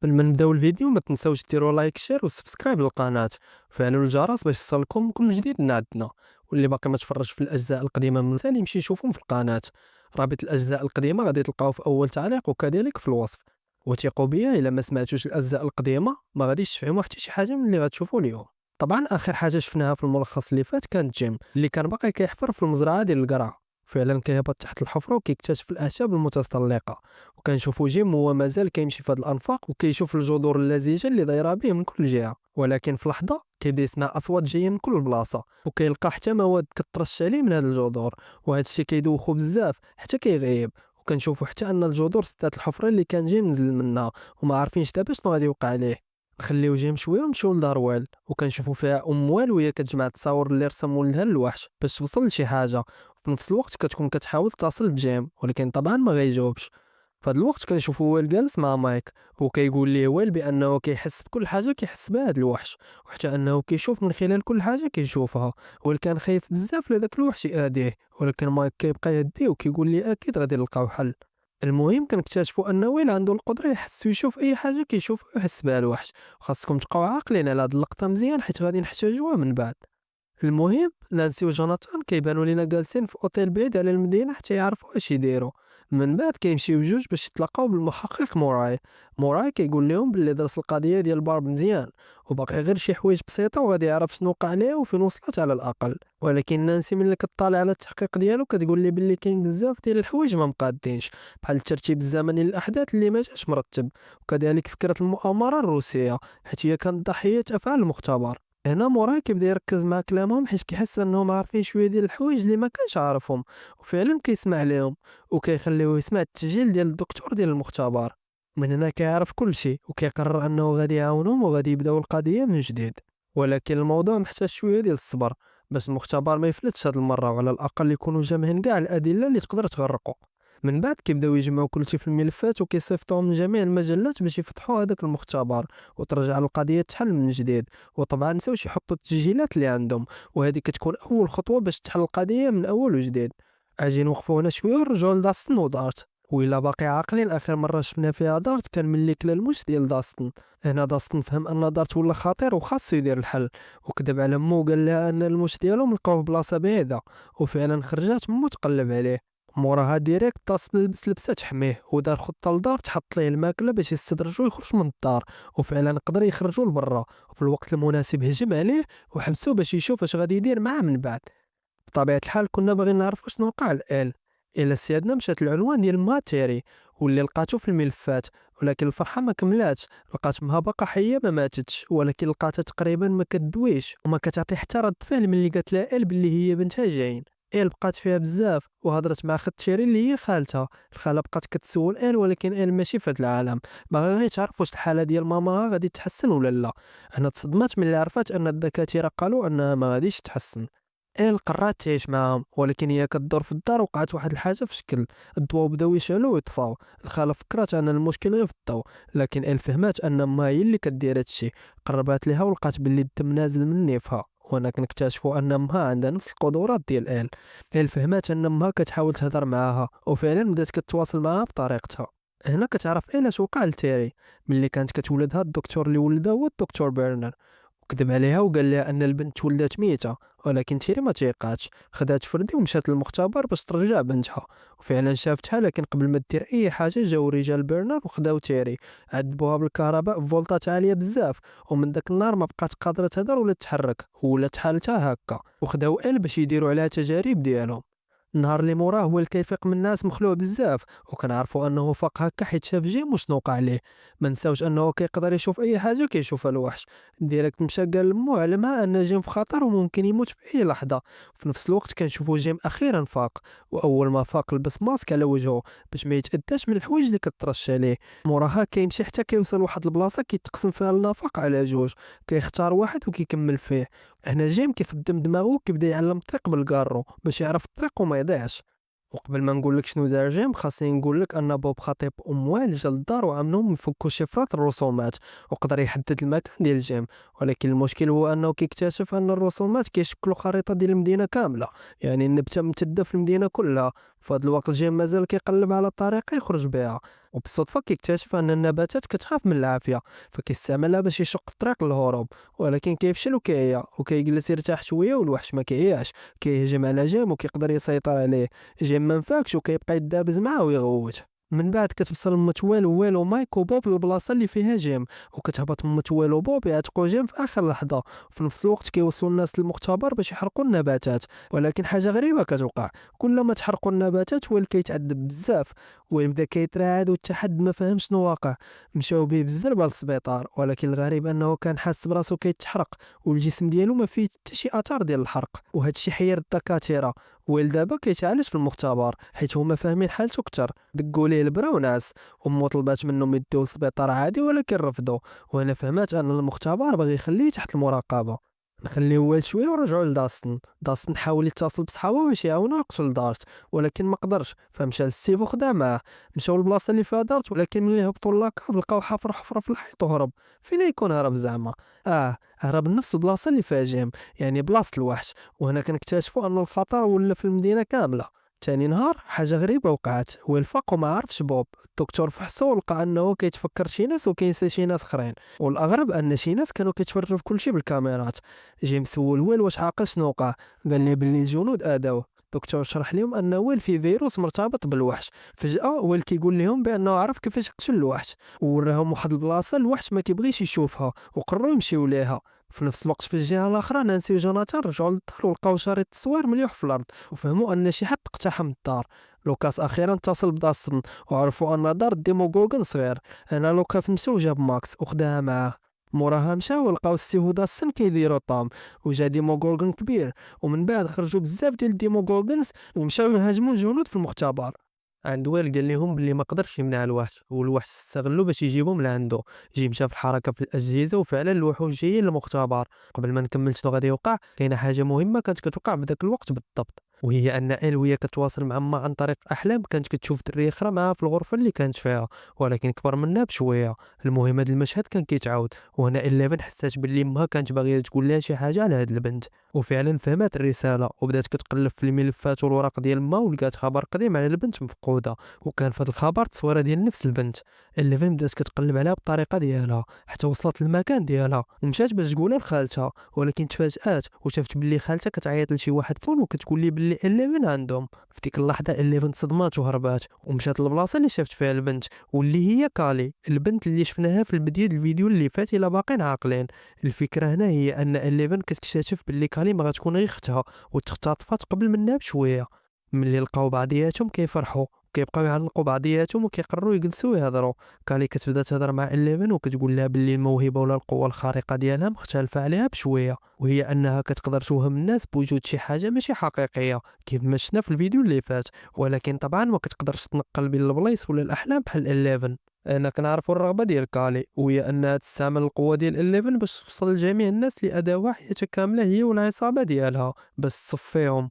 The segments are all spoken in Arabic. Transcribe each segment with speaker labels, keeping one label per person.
Speaker 1: قبل ما نبداو الفيديو ما تنساوش ديروا لايك شير وسبسكرايب للقناة وفعلوا الجرس باش يوصلكم كل جديد من عندنا. واللي باقي ما تفرجش في الاجزاء القديمه من ثاني يمشي يشوفهم في القناة. رابط الاجزاء القديمه غادي تلقاوه في اول تعليق وكذلك في الوصف. وثقوا بيا الا ما سمعتوش الاجزاء القديمه ما غاديش تفهموا حتى شي حاجه من اللي غتشوفوا اليوم. طبعا اخر حاجه شفناها في الملخص اللي فات كان جيم اللي كان باقي كيحفر في المزرعه ديال القرعه. فعلا كيهبط تحت الحفره وكيكتشف الاعشاب المتسلقه. وكنشوفوا جيم هو مازال كيمشي في هذا الانفاق وكيشوف الجذور اللزجه اللي دايره به من كل جهه، ولكن في لحظه كيبدا يسمع اصوات جايه من كل بلاصه وكيلقى حتى مواد كترش عليه من هذه الجذور، وهذا الشيء كيدوخو بزاف حتى كيغيب. وكنشوفوا حتى ان الجذور سدات الحفره اللي كان جاي منزل منها وما عارفينش دابا شنو غادي يوقع عليه. نخليو جيم شويه ونمشيو لدار وال وكنشوفوا فيها ام وال وهي كتجمع التصاور اللي رسم ولدها الوحش باش توصل لشي حاجه. في نفس الوقت كتكون كتحاول تتصل بجيم ولكن طبعا ما غيجاوبش. في هذا الوقت كنشوفوا ويل جالس مع مايك وكيقول ليه ويل بانه كيحس بكل حاجه كيحس بها هذا الوحش، وحتى انه كيشوف من خلال كل حاجه كيشوفها. ويل كان خايف بزاف لذاك الوحش يأذيه، ولكن مايك كيبقى يهديه وكيقول ليه اكيد غادي نلقاو حل. المهم كنكتشفوا ان ويل عنده القدره يحس ويشوف اي حاجه كيشوفها ويحس بها الوحش. خاصكم تبقاو عاقلين على هذه اللقطه مزيان حيت غادي نحتاجوها من بعد. المهم نانسي وجوناثان كيبانوا لينا جالسين في اوتيل بعيد على المدينه حتى يعرفوا اش يديروا. من بعد كيمشيو بجوج باش يتلاقاو بالمحقق موراي كيقول لهم باللي درس القضيه ديال بارب مزيان وباقي غير شي حوايج بسيطه وغادي يعرف شنو وقع ليه وفين وصلت على الاقل. ولكن نانسي ملي كطالع على التحقيق ديالو كتقول لي باللي كاين بزاف ديال الحوايج ما مقادينش، بحال الترتيب الزمني للاحداث اللي ما جاش مرتب، وكذلك فكره المؤامره الروسيه حيت هي كانت ضحيه افعال المختبر. هنا موراي كيبدا يركز مع كلامهم حيت كيحس انهم عارفين شويه ديال الحوايج اللي ما كانش عارفهم، وفعلا كيسمع لهم وكيخليه يسمع التسجيل ديال الدكتور ديال المختبر. من هنا كيعرف كل شيء وكيقرر انه غادي يعاونهم وغادي يبداو القضيه من جديد. ولكن الموضوع محتاج شويه ديال الصبر باش المختبر ما يفلتش هاد المره، وعلى الاقل يكونوا جامعين كاع الادله اللي تقدر تغرقوا. من بعد كيبداو يجمعوا كلشي في الملفات وكيصيفطوهم من جميع المجلات باش يفتحوا هذاك المختبر وترجع القضيه تحل من جديد. وطبعا نساوش يحطوا التسجيلات اللي عندهم، وهذه كتكون اول خطوه باش تحل القضيه من اول وجديد. اجي نوقفوا هنا شويه ونرجعوا لداستن ودارت. وإلا باقي عاقلين اخر مره شفنا فيها دارت كان ملي كلا الموش ديال داستن. هنا داستن فهم ان دارت ولا خطير وخاصو يدير الحل، وكذب على مو وقال لها ان الموش ديالهم لقاوه في بلاصه بعيده، وفعلا خرجات مو تقلب عليه. موراها ديريكت داستن لبس لبسه تحميه ودار خطه لدار تحط ليه الماكله باش يستدرجو يخرج من الدار، وفعلا قدر يخرجو لبرا وفي الوقت المناسب هجم عليه وحبسوه باش يشوف اش غادي يدير معاه من بعد. بطبيعة الحال كنا باغيين نعرفوا شنو وقع لإل. إلا سيادنا مشات العنوان ديال ماتيري واللي لقاتو في الملفات، ولكن الفرحة ما كملاتش، لقات مها باقا حية ما ماتتش، ولكن لقاتها تقريبا ما كدويش وما كتعطي حتى رد فعل ملي قالت لها إل باللي هي بنتها جاين. إل بقات فيها بزاف وهضرت مع خت تيري اللي هي خالتها. الخالة بقات كتسول إل ولكن إل ماشي في هاد العالم، باغا غير تعرف واش الحالة ديال ماماها غادي تحسن ولا لا. هنا تصدمات ملي عرفات ان الدكاترة قالوا انها ما غاديش تحسن. إيل قررت تعيش معاهم، ولكن هي كدور في الدار وقعت واحد الحاجه في شكل الضوء بداو يشعلوا ويطفاو. الخاله فكرت ان المشكل غير في الضوء، لكن إيل فهمات ان ما هي اللي كدير هادشي. قربات ليها ولقات باللي الدم نازل من نيفها، وهنا كنكتشفوا ان مها عندها نفس القدرات ديال إيل. إيل فهمات ان مها كتحاول تهضر معاها وفعلا بدات كتواصل معاها بطريقتها. هنا كتعرف إيل اش وقع لتيري ملي كانت كتولدها الدكتور اللي ولدها هو الدكتور بيرنر. وكذب عليها وقال لها ان البنت ولدت ميته، ولكن تيري ما تيقاتش، خدات فردي ومشات للمختبر باش ترجع بنتها. وفعلا شافتها، لكن قبل ما دير اي حاجه جاو رجال بيرنر وخداو تيري عذبوها بالكهرباء بفولتات عاليه بزاف، ومن داك النهار ما بقات قادره تهضر ولا تحرك ولات حالتها هكا. وخداو ال باش يديروا عليها تجارب ديالهم. النهار اللي موراه هو اللي كيفيق من الناس مخلوع بزاف، وكنعرفوا انه فاق هكا حيت شاف جيم وشنو وقع ليه. ما نساوش انه كيقدر يشوف اي حاجه كيشوفها الوحش. ديريكت مشى قال لمو علمها ان جيم في خطر وممكن يموت في اي لحظه. في نفس الوقت كنشوفوا جيم اخيرا فاق، واول ما فاق لبس ماسك على وجهه باش ما يتاذاش من الحوايج اللي كترش عليه. موراها كيمشي حتى كيوصل لواحد البلاصه كيتقسم فيها النفق على جوج، كيختار واحد وكيكمل فيه. هنا جيم كيخدم دماغه كيبدا يعلم الطريق بالكارو باش يعرف الطريق وما يضيعش. وقبل ما نقول لك شنو دار جيم خاصني نقول لك ان بوب خطيب وائل جا للدار وعاونهم يفكوا شفرات الرسومات وقدر يحدد المكان ديال جيم. ولكن المشكل هو انه كيكتشف ان الرسومات كيشكلوا خريطه ديال المدينه كامله، يعني النبته ممتده في المدينه كلها. في هذا الوقت جيم مازال كيقلب على طريقه يخرج بها، وبالصدفة كيكتشف أن النباتات كتخاف من العافية، فكيستعملها باش يشق الطريق للهروب، ولكن كيفشل وكيعيا وكيجلس يرتاح شوية والوحش ما كيعياش، كيهجم على جيم وكيقدر يسيطر عليه. جيم ما نفاكش وكيبقى يدابز معاه ويغوت. من بعد كتوصل متوال وويل ومايك وبوب للبلاصة اللي فيها جيم، وكتهبط متوال وبوب يعتقوا جيم في آخر لحظة. وفي نفس الوقت كيوصلوا الناس للمختبر باش يحرقوا النباتات، ولكن حاجة غريبة كتوقع. كل ما تحرقوا النباتات ويل كيتعذب بزاف، ويبدا كيترعد وحتى حد ما فهم شنو واقع. مشاو بيه بالزربة للسبيطار، ولكن الغريب انه كان حاس براسو كيتحرق والجسم ديالو ما فيه حتى شي اثار ديال الحرق، وهذا الشيء حير الدكاتره. ويل دابا كيتعالج في المختبر حيت هما فاهمين حالته اكثر. دقوا ليه البرا ونعس، امو طلبات منهم يديو للسبيطار عادي ولكن رفضوا. وهنا فهمات ان المختبر باغي يخليه تحت المراقبه. نخليه ويل شويه ونرجعوا لداستن. داستن حاول يتصل بصحابه باش يعاونوه يقتل دارت، ولكن ما قدرش، فمشى لستيف وخداه معاه. مشاو للبلاصه اللي فيها دارت، ولكن ملي هبطوا للاكاب لقاو حفره في الحيط وهرب. فين يكون هرب زعما؟ هرب لنفس البلاصه اللي فيها جيم، يعني بلاصه الوحش. وهنا كنكتشفوا ان الخطر ولا في المدينه كامله. تاني نهار حاجه غريبه وقعت، هو الفاق وما عرفش بوب. الدكتور فحصو ولقى انه كيتفكر شي ناس وكينسى شي ناس اخرين، والاغرب ان شي ناس كانوا كيتفرجوا في كلشي بالكاميرات. جيم سول ويل واش عاقل شنو وقع، قال لي بلي الجنود اداوه. الدكتور شرح لهم ان ويل في فيروس مرتبط بالوحش. فجاه ويل كيقول لهم بانه عرف كيفاش يقتل الوحش، ووراهم واحد البلاصه الوحش ما كيبغيش يشوفها، وقرروا يمشيو ليها. في نفس الوقت في الجهه الاخرى نانسي وجوناثان رجعوا للدار ولقاو شريط تصوير مليح في الارض، وفهموا ان شي حد اقتحم الدار. لوكاس اخيرا اتصل بداستن وعرفوا ان دار ديموغورغون صغير. هنا لوكاس مشى وجاب ماكس وخداها معاه. موراها مشاو ولقاو ستيف وداستن كيديروا طعام، وجا ديموغورغون كبير. ومن بعد خرجوا بزاف ديال الديموغورغونز ومشاو يهاجموا الجنود في المختبر. عند ويل قال لهم بلي ما قدرش يمنع الوحش، والوحش استغلو باش يجيبهم لعنده. جي مشى في الحركه في الاجهزه وفعلا الوحوش جايين للمختبر. قبل ما نكمل شنو غادي يوقع، كاينه حاجه مهمه كانت كتوقع في ذاك الوقت بالضبط، وهي ان ال وهي كتواصل مع ما عن طريق احلام كانت كتشوف دريه اخرى معاها في الغرفه اللي كانت فيها، ولكن كبر منها بشويه. المهم هذا المشهد كان كيتعاود، وهنا 11 حسات باللي امها كانت باغيه تقول لها شي حاجه على هاد البنت. وفعلا فهمت الرساله وبدات كتقلب في الملفات والوراق ديال ما، ولقات خبر قديم على البنت مفقوده، وكان في هذا الخبر تصويره ديال نفس البنت. 11 بدات كتقلب عليها بالطريقه ديالها حتى وصلت للمكان ديالها، ومشات باش تقولها لخالتها، ولكن تفاجات وشافت باللي خالتها كتعيط لشي واحد فون وكتقول لي باللي 11 عندهم. في ديك اللحظه 11 صدمات وهربات ومشات للبلاصه اللي شافت فيها البنت، واللي هي كالي البنت اللي شفناها في البدايه الفيديو اللي فات الا باقين عاقلين. الفكره هنا هي ان 11 كتكتشف باللي كالي ما غتكون غير اختها، وتختطفات قبل منها بشويه. ملي لقاو بعضياتهم كيفرحوا كيبقاو يعلقوا بعضياتهم وكيقرروا يجلسوا يهضروا. كالي كتبدا تهضر مع 11 وكتقول لها باللي الموهبه ولا القوه الخارقه ديالها مختلفه عليها بشويه، وهي انها كتقدر توهم الناس بوجود شي حاجه ماشي حقيقيه كيف ما شفنا في الفيديو اللي فات، ولكن طبعا ما كتقدرش تنقل بين البلايص ولا الاحلام بحال 11. انا كنعرفوا الرغبه ديال كالي وهي انها تستعمل القوه ديال 11 باش توصل لجميع الناس لاداه حياتها كامله هي والعصابه ديالها باش تصفيهم.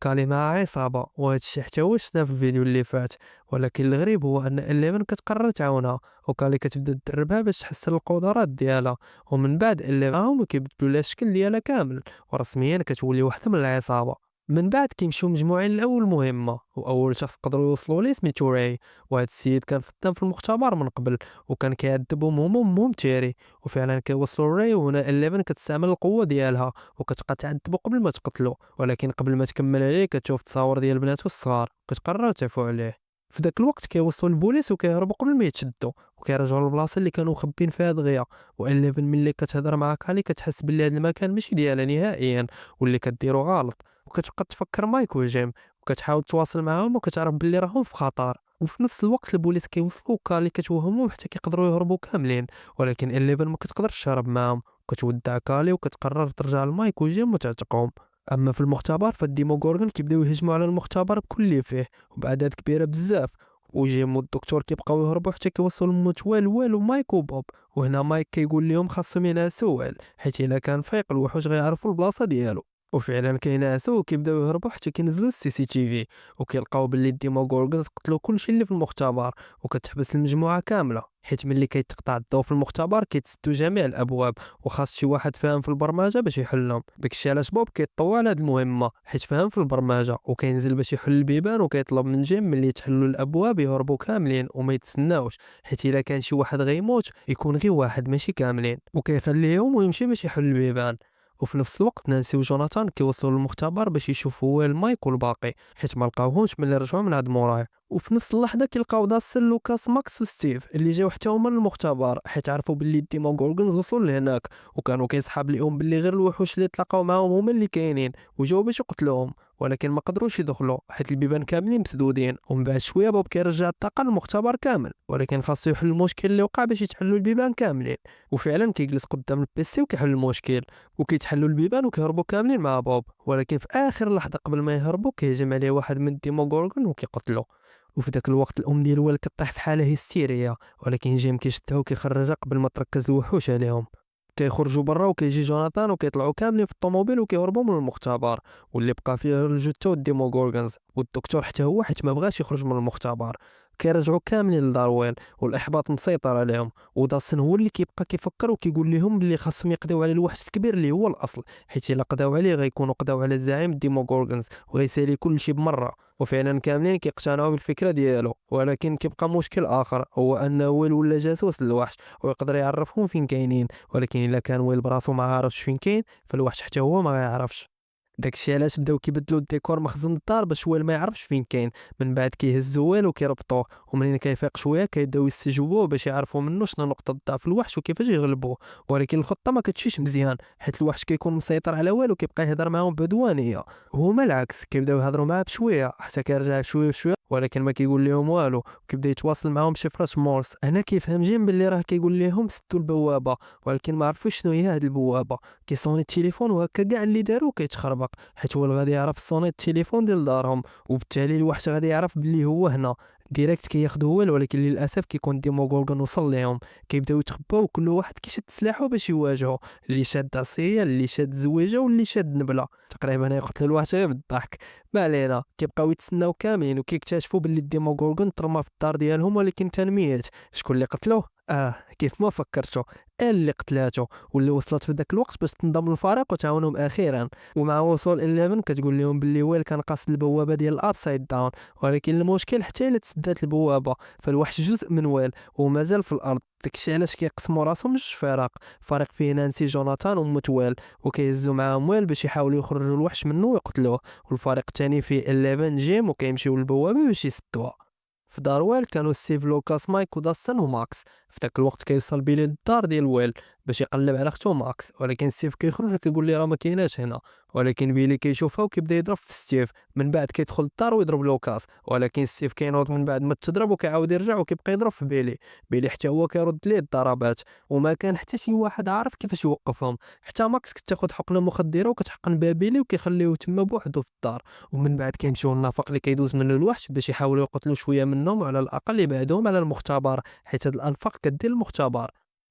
Speaker 1: كالي مع عصابه، وهذا الشيء حتى هو شفناه في الفيديو اللي فات. ولكن الغريب هو ان 11 كتقرر تعاونها، وكالي كتبدا تدربها باش تحسن القدرات ديالها. ومن بعد 11 معاهم كيبدلوا لها الشكل ديالها كامل، ورسميا كتولي واحده من العصابه. من بعد كيمشيو مجموعين لاول مهمه، واول شخص قدروا يوصلوا ليه سميتو راي. وهذا السيد كان خدام في المختبر من قبل، وكان كيعذبهم هما وامهم تيري. وفعلا كيوصلوا راي، وهنا 11 كتستعمل القوه ديالها وكتبقى تعذبو قبل ما تقتلو، ولكن قبل ما تكمل عليه كتشوف تصاور ديال بناتو الصغار كتقرر تعفو عليه. في ذاك الوقت كيوصلوا البوليس وكيهربوا قبل ما يتشدوا، وكيرجعوا للبلاصه اللي كانوا مخبين فيها دغيا. و11 ملي كتهضر مع كالي كتحس بلي هذا المكان ماشي ديالها نهائيا، واللي كديرو غلط. وكتبقى تفكر مايك وجيم وكتحاول تواصل معاهم وكتعرف باللي راهم في خطر. وفي نفس الوقت البوليس كيوصلوا وكالي كتوهمهم حتى كيقدروا يهربوا كاملين، ولكن 11 ما كتقدرش تهرب معاهم. كتودع كالي وكتقرر ترجع لمايك وجيم وتعتقهم. اما في المختبر فالديموغورغون كيبداو يهجموا على المختبر بكل اللي فيه وباعداد كبيره بزاف. وجيم والدكتور كيبقاو يهربوا حتى كيوصلوا لموتوال ويل ومايك وبوب. وهنا مايك كيقول لهم خاصهم ينعسوا ويل حيت الا كان فايق الوحوش غيعرفوا البلاصه ديالو. وفعلا كينعسوا وكيبداو يهربوا حتى كينزلوا السي سي تي في، وكيلقاو باللي الديموغورغونز قتلوا كلشي اللي في المختبر، وكتحبس المجموعه كامله، حيت ملي كيتقطع الضوء في المختبر كيتسدوا جميع الابواب، وخاص شي واحد فاهم في البرمجه باش يحلهم. داكشي علاش بوب كيطوى على هاد المهمه، حيت فاهم في البرمجه وكينزل باش يحل البيبان، وكيطلب من جيم ملي تحلوا الابواب يهربوا كاملين وما يتسناوش، حيت الا كان شي واحد غيموت يكون غير واحد ماشي كاملين، وكيخليهم ويمشي باش يحل البيبان. وفي نفس الوقت نانسي وجوناثان كيوصلوا للمختبر باش يشوفوا وين مايك والباقي، حيت ما لقاوهمش ملي رجعوا من عند موراي. وفي نفس اللحظه كيلقاو داسن لوكاس ماكس وستيف اللي جاو حتى هما للمختبر، حيت عرفوا باللي الديموغورغونز وصلوا لهناك، وكانوا كيسحاب ليهم باللي غير الوحوش اللي تلاقاو معاهم هما اللي كاينين، وجاو باش يقتلوهم، ولكن ما قدروش يدخلوا حيت البيبان كاملين مسدودين. ومن بعد شويه بوب كيرجع الطاقه للمختبر كامل، ولكن خاصو يحل المشكل اللي وقع باش يتحلوا البيبان كاملين. وفعلا كيجلس قدام البيسي وكيحل المشكل، وكيتحلوا البيبان وكيهربوا كاملين مع بوب، ولكن في اخر لحظه قبل ما يهربوا كيهجم عليه واحد من الديموغورغون وكيقتلو. وفي ذاك الوقت الام ديال الوالد كطيح في حاله هستيريه، ولكن جيم كيشدها وكيخرجها قبل ما تركز الوحوش عليهم. كيخرجوا برا وكيجي جوناثان وكيطلعوا كاملين في الطوموبيل وكيهربوا من المختبر، واللي بقى فيه الجثه والديموغورغونز والدكتور حتى هو، حيت ما بغاش يخرج من المختبر. كيرجعوا كاملين لداروين والاحباط مسيطر عليهم، وداسن هو اللي كيبقى كيفكر وكيقول لهم بلي خاصهم يقضيو على الوحش الكبير اللي هو الاصل، حيت الا قضاو عليه غيكونوا قضاو على زعيم الديموغورغونز وغيسالي كلشي بمره. وفعلا كاملين كيقتنعوا بالفكره ديالو، ولكن كيبقى مشكل اخر، هو انه ويل ولا جاسوس للوحش ويقدر يعرفهم فين كاينين، ولكن الا كان ويل براسو ما عارفش فين كاين فالوحش حتى هو ما غيعرفش. داكشي علاش بداو كيبدلوا الديكور مخزن الدار باش ويل ما يعرفش فين كاين. من بعد كيهزوا ويل وكيربطوه، ومنين كيفيق شويه كيبداو يستجوبوه باش يعرفوا منه شنو نقطه ضعف الوحش وكيفاش يغلبوه. ولكن الخطه ما كتمشيش مزيان، حيت الوحش كيكون مسيطر على ويل وكيبقى يهضر معاهم بعدوانيه، وهما العكس كيبداو يهضروا معاه بشويه حتى كيرجع بشويه بشويه، ولكن ما كيقول لهم والو، كيبدا يتواصل معاهم بشفرات مورس. انا كيفهم جيم باللي راه كيقول لهم سدوا البوابه، ولكن ما عرفوش شنو هي هاد البوابه. كيصوني التليفون وهكا كاع اللي داروا كيتخربق، حيت هو غادي يعرف صوني التليفون ديال دارهم، وبالتالي الوحش غادي يعرف بلي هو هنا ديريكت كياخدو هو. ولكن للاسف كيكون ديموغورغون وصل ليهم، كيبداو يتخباو وكل واحد كيشد سلاحو باش يواجهو، اللي شاد عصيه اللي شاد زويجه واللي شاد نبله، تقريبا يقتل الوحش غير بالضحك. ما علينا، كيبقاو يتسناو كاملين وكيكتشفوا باللي الديموغورغون ترمى في الدار ديالهم ولكن كان ميت. شكون اللي قتلوه؟ كيف ما فكرتو، اللي قتلاتو واللي وصلت في ذاك الوقت باش تنضم للفريق وتعاونهم اخيرا. ومع وصول 11 كتقول لهم باللي ويل كان قاصد البوابه ديال الابسايد داون، ولكن المشكل حتى الا تسدات البوابه فالوحش جزء من ويل ومازال في الارض. داكشي علاش كيقسموا راسهم جوج فرق، فريق فيه نانسي جوناثان وموت ويل وكيهزوا معاهم ويل باش يحاولوا يخرجوا الوحش منه ويقتلوه، والفريق الثاني فيه 11 جيم وكيمشيو للبوابه باش يسدوها. في دار ويل كانوا ستيف لوكاس مايك وداسن وماكس. في ذاك الوقت كيوصل بيلي للدار ديال ويل باش يقلب على اختو ماكس، ولكن ستيف كيخرج وكيقول ليه راه ما كايناش هنا، ولكن بيلي كيشوفها وكيبدا يضرب في ستيف. من بعد كيدخل للدار ويضرب لوكاس، ولكن ستيف كينوض من بعد ما تضرب وكيعاود يرجع وكيبقى يضرب في بيلي. بيلي حتى هو كيرد ليه الضربات، وما كان حتى شي واحد عارف كيفاش يوقفهم. حتى ماكس كتاخد حقنه مخدره وكتحقن بها بيلي وكيخليه تما بوحدو في الدار. ومن بعد كيمشيو للنفق اللي كيدوز منه الوحش باش يحاولوا يقتلوا شويه منهم، وعلى الاقل يبعدوهم على المختبر، حيت هاد الانفاق كدير المختبر.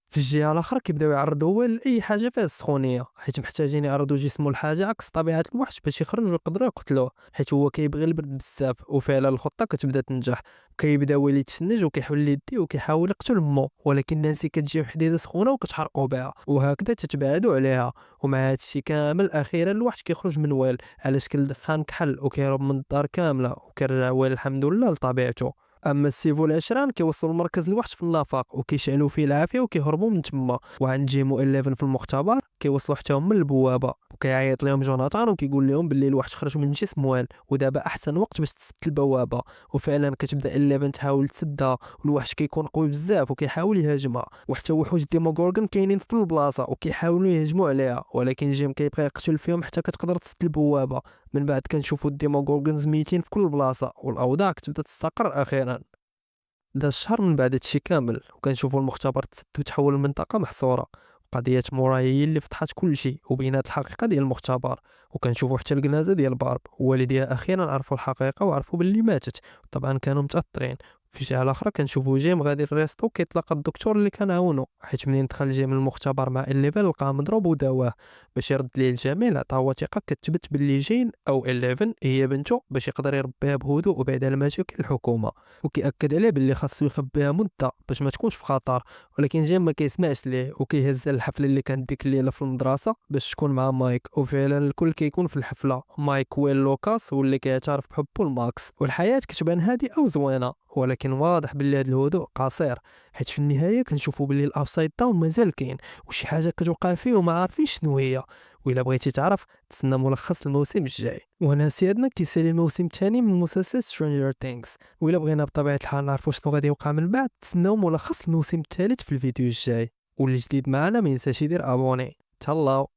Speaker 1: في الجهه الاخرى كيبداو يعرضوا هو لاي حاجه فيها السخونيه، حيت محتاجين يعرضوا جسمه لحاجه عكس طبيعه الوحش باش يخرج ويقدروا يقتلوه، حيت هو كيبغي البرد بزاف. وفعلا الخطه كتبدا تنجح، كيبدا وليد يتشنج وكيحل يديه وكيحاول يقتل مو، ولكن نانسي كتجي حديده سخونه وكتحرقوا بها، وهكذا تتبعدوا عليها. ومع هادشي كامل اخيرا الوحش كيخرج من ويل على شكل دخان كحل وكيهرب من الدار كامله، وكيرجع ويل الحمد لله لطبيعته. اما السيفو العشران كيوصلوا لمركز الوحش في النفق وكيشعلوا فيه العافيه وكيهربوا من تما. وعند جيمو 11 في المختبر كيوصلوا حتى هم للبوابه، وكيعيط لهم جوناثان وكيقول لهم باللي الوحش خرج من جسم ويل ودابا احسن وقت باش تسد البوابه. وفعلا كتبدا 11 تحاول تسدها، والوحش كيكون قوي بزاف وكيحاول يهاجمها، وحتى وحوش ديموغورغون كاينين في البلاصه وكيحاولوا يهجموا عليها، ولكن جيم كيبقى يقتل فيهم حتى كتقدر تسد البوابه. من بعد كنشوفوا الديموغورغونز ميتين في كل بلاصه، والاوضاع كتبدا تستقر اخيرا. دا الشهر من بعد هادشي كامل وكنشوفوا المختبر تسد وتحول لمنطقه محصوره. قضيه موراي هي اللي فتحت كلشي وبينات الحقيقه ديال المختبر، وكنشوفوا حتى الجنازه ديال بارب والديها اخيرا عرفوا الحقيقه وعرفوا باللي ماتت. طبعا كانوا متاثرين. في جهة الأخرى كنشوفو جيم غادي للريستو كيتلاقى الدكتور اللي كنعاونو، حيت منين دخل جيم المختبر مع إليفين لقاه مضروب وداواه باش يرد ليه الجميل. عطاه وثيقة كتثبت باللي جين أو إليفين هي بنته باش يقدر يربيها بهدوء وبعيد على مشاكل الحكومة، وكيأكد عليه باللي خاصو يخبيها مدة باش ما تكونش في خطر. ولكن جيم ما كيسمعش ليه وكيهز الحفلة اللي كانت ديك الليلة في المدرسة باش تكون مع مايك، وفعلا الكل كيكون في الحفلة. مايك وين لوكاس هو اللي كيعترف بحبه لماكس، والحياة كتبان هادئة وزوينة، ولكن واضح باللي هاد الهدوء قصير، حيت في النهاية كنشوفو باللي الابسايد داون مازال كاين وشي حاجة كتوقع فيه وما عارفينش شنو هي. وإلا بغيتي تعرف تسنى ملخص الموسم الجاي. وانا سيادنا كيسالي الموسم الثاني من مسلسل سترينجر ثينكس، وإلا بغينا بطبيعة الحال نعرفو شنو غادي يوقع من بعد تسناو ملخص الموسم الثالث في الفيديو الجاي. واللي جديد معنا ما ينساش يدير ابوني. تهلاو.